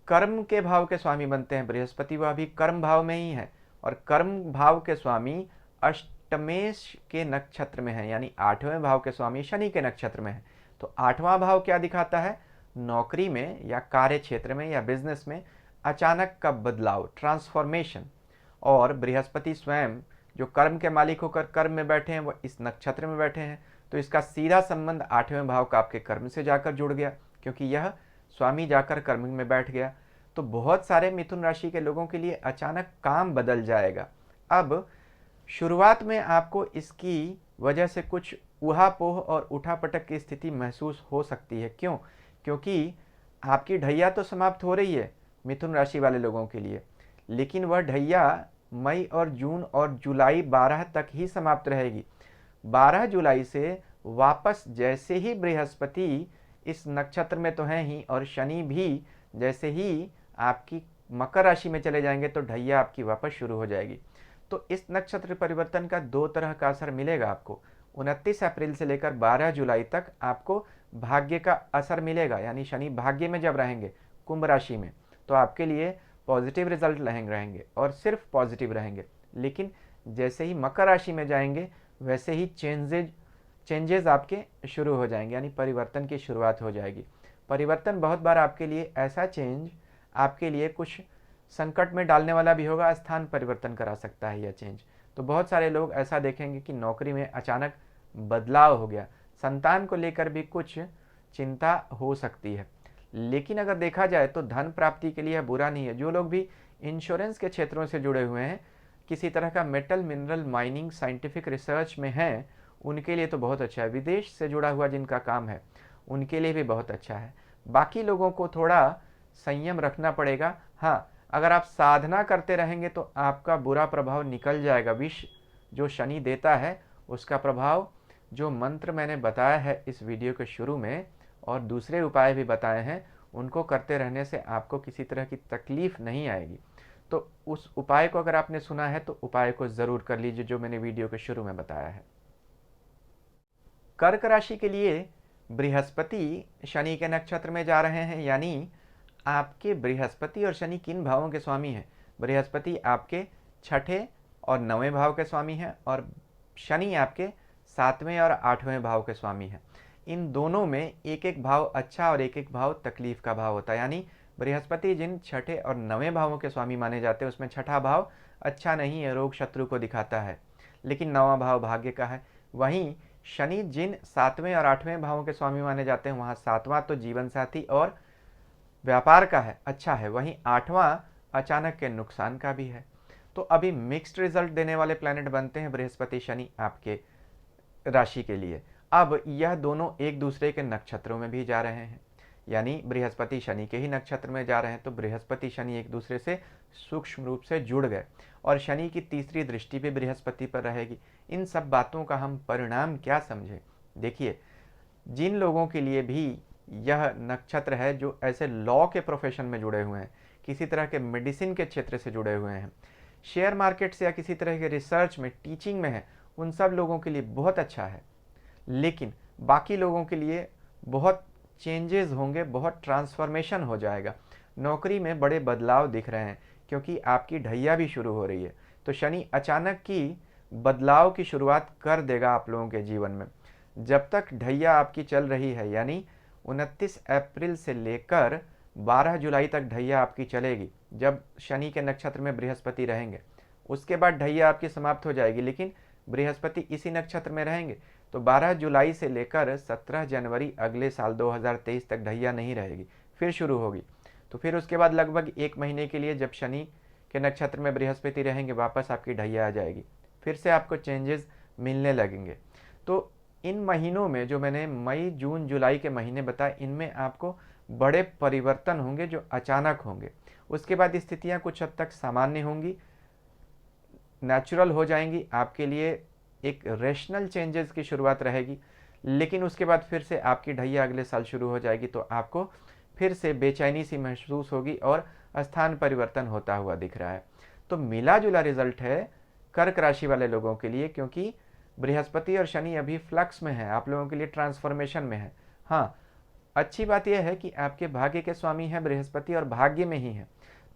कर्म के भाव के स्वामी बनते हैं बृहस्पति, वह भी कर्म भाव में ही है, और कर्म भाव के स्वामी अष्टमेश के नक्षत्र में है, यानी 8वें भाव के स्वामी शनि के नक्षत्र में है। तो 8वां भाव क्या दिखाता है? नौकरी में या कार्य क्षेत्र में या बिजनेस में अचानक का बदलाव, ट्रांसफॉर्मेशन। और बृहस्पति स्वयं जो कर्म के मालिक होकर कर्म में बैठे हैं, वह इस नक्षत्र में बैठे हैं। तो इसका सीधा संबंध 8वें भाव का आपके कर्म से जाकर जुड़ गया, क्योंकि यह स्वामी जाकर कर्म में बैठ गया। तो बहुत सारे मिथुन राशि के लोगों के लिए अचानक काम बदल जाएगा। अब शुरुआत में आपको इसकी वजह से कुछ ऊहापोह और उठापटक की स्थिति महसूस हो सकती है। क्यों? क्योंकि आपकी ढैया तो समाप्त हो रही है मिथुन राशि वाले लोगों के लिए, लेकिन वह ढैया मई और जून और जुलाई 12 तक ही समाप्त रहेगी। 12 जुलाई से वापस जैसे ही बृहस्पति इस नक्षत्र में तो हैं ही, और शनि भी जैसे ही आपकी मकर राशि में चले जाएंगे, तो ढैया आपकी वापस शुरू हो जाएगी। तो इस नक्षत्र परिवर्तन का 2 तरह का असर मिलेगा आपको। 29 अप्रैल से लेकर 12 जुलाई तक आपको भाग्य का असर मिलेगा, यानी शनि भाग्य में जब रहेंगे कुंभ राशि में, तो आपके लिए पॉजिटिव रिजल्ट रहेंगे और सिर्फ पॉजिटिव रहेंगे। लेकिन जैसे ही मकर राशि में जाएंगे, वैसे ही चेंजेस आपके शुरू हो जाएंगे, यानी परिवर्तन की शुरुआत हो जाएगी। परिवर्तन बहुत बार आपके लिए ऐसा चेंज आपके लिए कुछ संकट में डालने वाला भी होगा, स्थान परिवर्तन करा सकता है यह चेंज। तो बहुत सारे लोग ऐसा देखेंगे कि नौकरी में अचानक बदलाव हो गया, संतान को लेकर भी कुछ चिंता हो सकती है। लेकिन अगर देखा जाए तो धन प्राप्ति के लिए बुरा नहीं है। जो लोग भी इंश्योरेंस के क्षेत्रों से जुड़े हुए हैं, किसी तरह का metal, mineral, mining, scientific research में हैं, उनके लिए तो बहुत अच्छा है। विदेश से जुड़ा हुआ जिनका काम है, उनके लिए भी बहुत अच्छा है। बाकी लोगों को थोड़ा संयम रखना पड़ेगा। हाँ, अगर आप साधना करते रहेंगे तो आपका बुरा प्रभाव निकल जाएगा। विष जो शनि देता है, उसका प्रभाव, जो मंत्र मैंने बताया है इस वीडियो के शुरू में और दूसरे उपाय भी बताए हैं, उनको करते रहने से आपको किसी तरह की तकलीफ नहीं आएगी। तो उस उपाय को अगर आपने सुना है तो उपाय को ज़रूर कर लीजिए, जो मैंने वीडियो के शुरू में बताया है। कर्क राशि के लिए बृहस्पति शनि के नक्षत्र में जा रहे हैं, यानी आपके बृहस्पति और शनि किन भावों के स्वामी हैं? बृहस्पति आपके छठे और नवें भाव के स्वामी हैं और शनि आपके सातवें और आठवें भाव के स्वामी हैं। इन दोनों में एक एक भाव अच्छा और एक एक भाव तकलीफ का भाव होता है, यानी बृहस्पति जिन छठे और नवें भावों के स्वामी माने जाते हैं उसमें छठा भाव अच्छा नहीं है, रोग शत्रु को दिखाता है, लेकिन नवा भाव भाग्य का है। वहीं शनि जिन सातवें और आठवें भावों के स्वामी माने जाते हैं वहाँ सातवां तो जीवन साथी और व्यापार का है, अच्छा है, वहीं आठवां अचानक के नुकसान का भी है। तो अभी मिक्स्ड रिजल्ट देने वाले प्लैनेट बनते हैं बृहस्पति शनि आपके राशि के लिए। अब यह दोनों एक दूसरे के नक्षत्रों में भी जा रहे हैं, यानी बृहस्पति शनि के ही नक्षत्र में जा रहे हैं, तो बृहस्पति शनि एक दूसरे से सूक्ष्म रूप से जुड़ गए और शनि की तीसरी दृष्टि भी बृहस्पति पर रहेगी। इन सब बातों का हम परिणाम क्या समझें? देखिए, जिन लोगों के लिए भी यह नक्षत्र है जो ऐसे लॉ के प्रोफेशन में जुड़े हुए हैं, किसी तरह के मेडिसिन के क्षेत्र से जुड़े हुए हैं, शेयर मार्केट से या किसी तरह के रिसर्च में, टीचिंग में है, उन सब लोगों के लिए बहुत अच्छा है। लेकिन बाकी लोगों के लिए बहुत चेंजेस होंगे, बहुत ट्रांसफॉर्मेशन हो जाएगा। नौकरी में बड़े बदलाव दिख रहे हैं क्योंकि आपकी ढैया भी शुरू हो रही है। तो शनि अचानक की बदलाव की शुरुआत कर देगा आप लोगों के जीवन में। जब तक ढैया आपकी चल रही है, यानी 29 अप्रैल से लेकर 12 जुलाई तक ढैया आपकी चलेगी, जब शनि के नक्षत्र में बृहस्पति रहेंगे। उसके बाद ढैया आपकी समाप्त हो जाएगी, लेकिन बृहस्पति इसी नक्षत्र में रहेंगे। तो 12 जुलाई से लेकर 17 जनवरी अगले साल 2023 तक ढैया नहीं रहेगी, फिर शुरू होगी। तो फिर उसके बाद लगभग एक महीने के लिए जब शनि के नक्षत्र में बृहस्पति रहेंगे, वापस आपकी ढैया आ जाएगी, फिर से आपको चेंजेस मिलने लगेंगे। तो इन महीनों में जो मैंने मई जून जुलाई के महीने बताए, इनमें आपको बड़े परिवर्तन होंगे जो अचानक होंगे। उसके बाद स्थितियां कुछ हद तक सामान्य होंगी, नेचुरल हो जाएंगी, आपके लिए एक रेशनल चेंजेस की शुरुआत रहेगी। लेकिन उसके बाद फिर से आपकी ढैया अगले साल शुरू हो जाएगी, तो आपको फिर से बेचैनी सी महसूस होगी और स्थान परिवर्तन होता हुआ दिख रहा है। तो मिला जुला रिजल्ट है कर्क राशि वाले लोगों के लिए, क्योंकि बृहस्पति और शनि अभी फ्लक्स में है, आप लोगों के लिए ट्रांसफॉर्मेशन में है। हाँ, अच्छी बात यह है कि आपके भाग्य के स्वामी हैं बृहस्पति और भाग्य में ही है,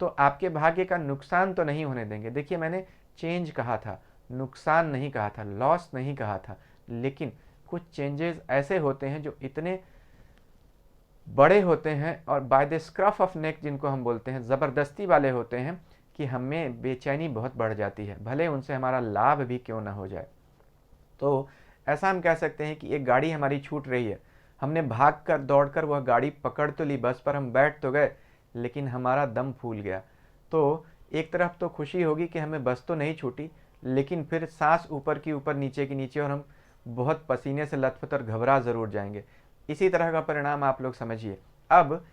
तो आपके भाग्य का नुकसान तो नहीं होने देंगे। देखिए, मैंने चेंज कहा था, नुकसान नहीं कहा था, लॉस नहीं कहा था, लेकिन कुछ चेंजेस ऐसे होते हैं जो इतने बड़े होते हैं और by the scruff of neck जिनको हम बोलते हैं, ज़बरदस्ती वाले होते हैं कि हमें बेचैनी बहुत बढ़ जाती है, भले उनसे हमारा लाभ भी क्यों ना हो जाए। तो ऐसा हम कह सकते हैं कि एक गाड़ी हमारी छूट रही है, हमने भाग कर दौड़ कर वह गाड़ी पकड़ तो ली, बस पर हम बैठ तो गए, लेकिन हमारा दम फूल गया। तो एक तरफ तो खुशी होगी कि हमें बस तो नहीं छूटी, लेकिन फिर सांस ऊपर की ऊपर नीचे की नीचे और हम बहुत पसीने से लथपथ और घबरा ज़रूर जाएंगे। इसी तरह का परिणाम आप लोग समझिए। अब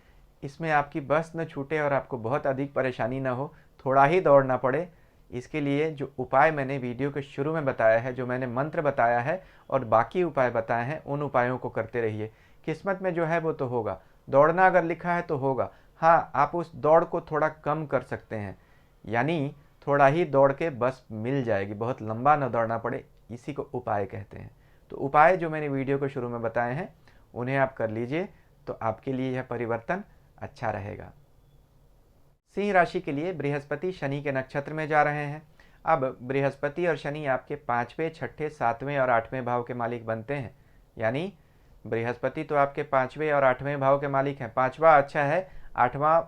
इसमें आपकी बस न छूटे और आपको बहुत अधिक परेशानी ना हो, थोड़ा ही दौड़ना पड़े, इसके लिए जो उपाय मैंने वीडियो के शुरू में बताया है, जो मैंने मंत्र बताया है और बाकी उपाय बताए हैं, उन उपायों को करते रहिए। किस्मत में जो है वो तो होगा, दौड़ना अगर लिखा है तो होगा। हाँ, आप उस दौड़ को थोड़ा कम कर सकते हैं, यानी थोड़ा ही दौड़ के बस मिल जाएगी, बहुत लंबा न दौड़ना पड़े, इसी को उपाय कहते हैं। तो उपाय जो मैंने वीडियो के शुरू में बताए हैं उन्हें आप कर लीजिए, तो आपके लिए यह परिवर्तन अच्छा रहेगा। सिंह राशि के लिए बृहस्पति शनि के नक्षत्र में जा रहे हैं। अब बृहस्पति और शनि आपके पाँचवें, छठे, सातवें और आठवें भाव के मालिक बनते हैं, यानी बृहस्पति तो आपके पाँचवें और आठवें भाव के मालिक हैं। पाँचवा अच्छा है, आठवां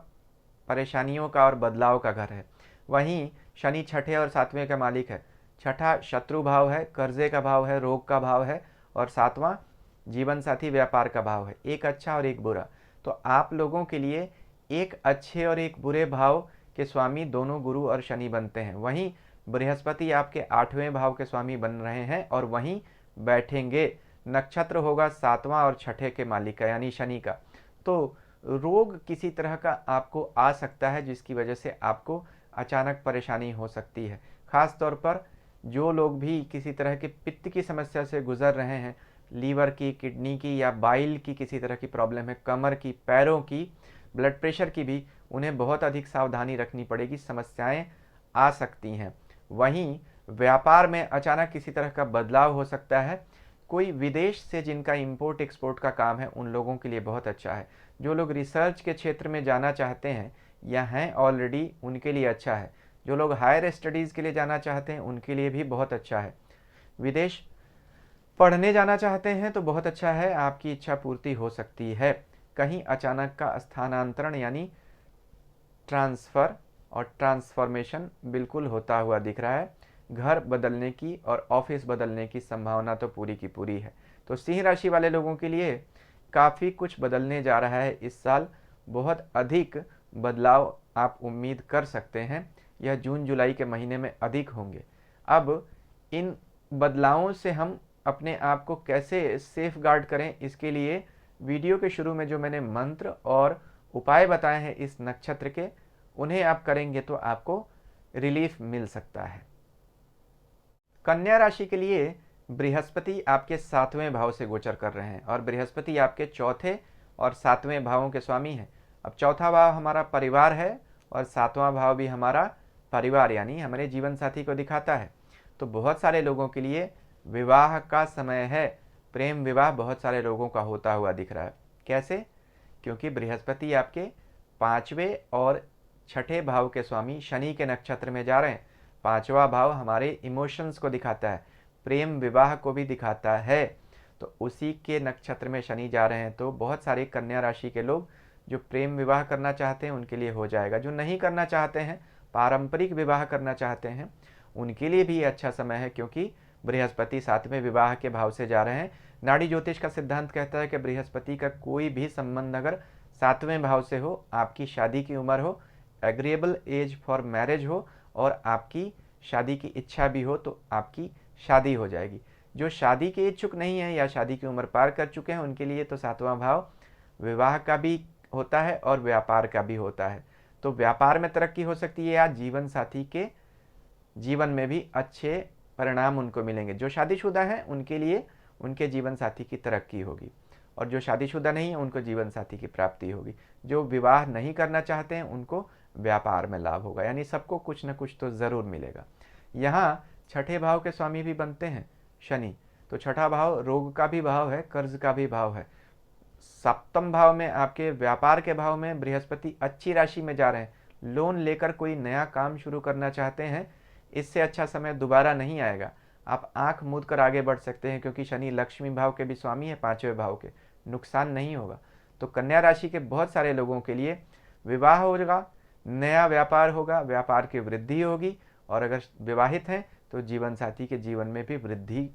परेशानियों का और बदलाव का घर है। वहीं शनि छठे और सातवें का मालिक है। छठा शत्रु भाव है, कर्जे का भाव है, रोग का भाव है, और सातवां जीवन साथी व्यापार का भाव है। एक अच्छा और एक बुरा। तो आप लोगों के लिए एक अच्छे और एक बुरे भाव के स्वामी दोनों गुरु और शनि बनते हैं। वहीं बृहस्पति आपके आठवें भाव के स्वामी बन रहे हैं और वहीं बैठेंगे। नक्षत्र होगा सातवां और छठे के मालिक का, यानी शनि का। तो रोग किसी तरह का आपको आ सकता है, जिसकी वजह से आपको अचानक परेशानी हो सकती है। खास तौर पर जो लोग भी किसी तरह के पित्त की समस्या से गुजर रहे हैं, लीवर की, किडनी की या बाइल की किसी तरह की प्रॉब्लम है, कमर की, पैरों की, ब्लड प्रेशर की भी उन्हें बहुत अधिक सावधानी रखनी पड़ेगी, समस्याएं आ सकती हैं। वहीं व्यापार में अचानक किसी तरह का बदलाव हो सकता है। कोई विदेश से जिनका इंपोर्ट एक्सपोर्ट का काम है उन लोगों के लिए बहुत अच्छा है। जो लोग रिसर्च के क्षेत्र में जाना चाहते हैं या हैं ऑलरेडी, उनके लिए अच्छा है। जो लोग हायर स्टडीज़ के लिए जाना चाहते हैं उनके लिए भी बहुत अच्छा है। विदेश पढ़ने जाना चाहते हैं तो बहुत अच्छा है, आपकी इच्छा पूर्ति हो सकती है। कहीं अचानक का स्थानांतरण यानी ट्रांसफ़र और ट्रांसफॉर्मेशन बिल्कुल होता हुआ दिख रहा है। घर बदलने की और ऑफिस बदलने की संभावना तो पूरी की पूरी है। तो सिंह राशि वाले लोगों के लिए काफ़ी कुछ बदलने जा रहा है इस साल। बहुत अधिक बदलाव आप उम्मीद कर सकते हैं। यह जून जुलाई के महीने में अधिक होंगे। अब इन बदलावों से हम अपने आप को कैसे सेफ गार्ड करें, इसके लिए वीडियो के शुरू में जो मैंने मंत्र और उपाय बताए हैं इस नक्षत्र के, उन्हें आप करेंगे तो आपको रिलीफ मिल सकता है। कन्या राशि के लिए बृहस्पति आपके 7वें भाव से गोचर कर रहे हैं और बृहस्पति आपके चौथे और 7वें भावों के स्वामी हैं। अब चौथा भाव हमारा परिवार है और 7वां भाव भी हमारा परिवार यानी हमारे जीवन साथी को दिखाता है। तो बहुत सारे लोगों के लिए विवाह का समय है। प्रेम विवाह बहुत सारे लोगों का होता हुआ दिख रहा है। कैसे? क्योंकि बृहस्पति आपके 5वें और 6ठे भाव के स्वामी शनि के नक्षत्र में जा रहे हैं। 5वां भाव हमारे इमोशंस को दिखाता है, प्रेम विवाह को भी दिखाता है। तो उसी के नक्षत्र में शनि जा रहे हैं तो बहुत सारे कन्या राशि के लोग जो प्रेम विवाह करना चाहते हैं उनके लिए हो जाएगा। जो नहीं करना चाहते हैं, पारंपरिक विवाह करना चाहते हैं, उनके लिए भी अच्छा समय है क्योंकि बृहस्पति 7वें विवाह के भाव से जा रहे हैं। नाड़ी ज्योतिष का सिद्धांत कहता है कि बृहस्पति का कोई भी संबंध अगर 7वें भाव से हो, आपकी शादी की उम्र हो, एग्रीएबल एज फॉर मैरिज हो और आपकी शादी की इच्छा भी हो तो आपकी शादी हो जाएगी। जो शादी के इच्छुक नहीं है या शादी की उम्र पार कर चुके हैं उनके लिए तो 7वां भाव विवाह का भी होता है और व्यापार का भी होता है। तो व्यापार में तरक्की हो सकती है या जीवन साथी के जीवन में भी अच्छे परिणाम उनको मिलेंगे। जो शादीशुदा हैं उनके लिए उनके जीवन साथी की तरक्की होगी और जो शादीशुदा नहीं है उनको जीवन साथी की प्राप्ति होगी। जो विवाह नहीं करना चाहते हैं उनको व्यापार में लाभ होगा। यानी सबको कुछ न कुछ तो ज़रूर मिलेगा। यहाँ 6ठे भाव के स्वामी भी बनते हैं शनि, तो 6ठा भाव रोग का भी भाव है, कर्ज का भी भाव है। 7वें भाव में आपके व्यापार के भाव में बृहस्पति अच्छी राशि में जा रहे हैं। लोन लेकर कोई नया काम शुरू करना चाहते हैं, इससे अच्छा समय दोबारा नहीं आएगा। आप आंख मूंद कर आगे बढ़ सकते हैं क्योंकि शनि लक्ष्मी भाव के भी स्वामी है, 5वें भाव के, नुकसान नहीं होगा। तो कन्या राशि के बहुत सारे लोगों के लिए विवाह होगा, नया व्यापार होगा, व्यापार की वृद्धि होगी और अगर विवाहित हैं तो जीवन साथी के जीवन में भी वृद्धि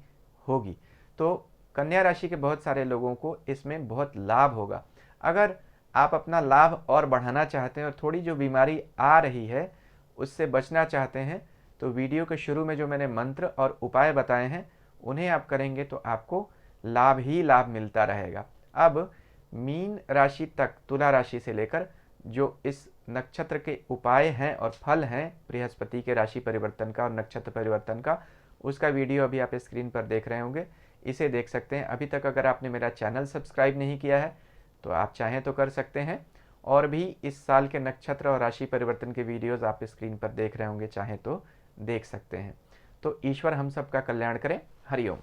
होगी। तो कन्या राशि के बहुत सारे लोगों को इसमें बहुत लाभ होगा। अगर आप अपना लाभ और बढ़ाना चाहते हैं और थोड़ी जो बीमारी आ रही है उससे बचना चाहते हैं तो वीडियो के शुरू में जो मैंने मंत्र और उपाय बताए हैं उन्हें आप करेंगे तो आपको लाभ ही लाभ मिलता रहेगा। अब मीन राशि तक, तुला राशि से लेकर जो इस नक्षत्र के उपाय हैं और फल हैं बृहस्पति के राशि परिवर्तन का और नक्षत्र परिवर्तन का, उसका वीडियो अभी आप स्क्रीन पर देख रहे होंगे, इसे देख सकते हैं। अभी तक अगर आपने मेरा चैनल सब्सक्राइब नहीं किया है तो आप चाहें तो कर सकते हैं। और भी इस साल के नक्षत्र और राशि परिवर्तन के वीडियोस आप स्क्रीन पर देख रहे होंगे, चाहें तो देख सकते हैं। तो ईश्वर हम सबका कल्याण करें। हरिओम।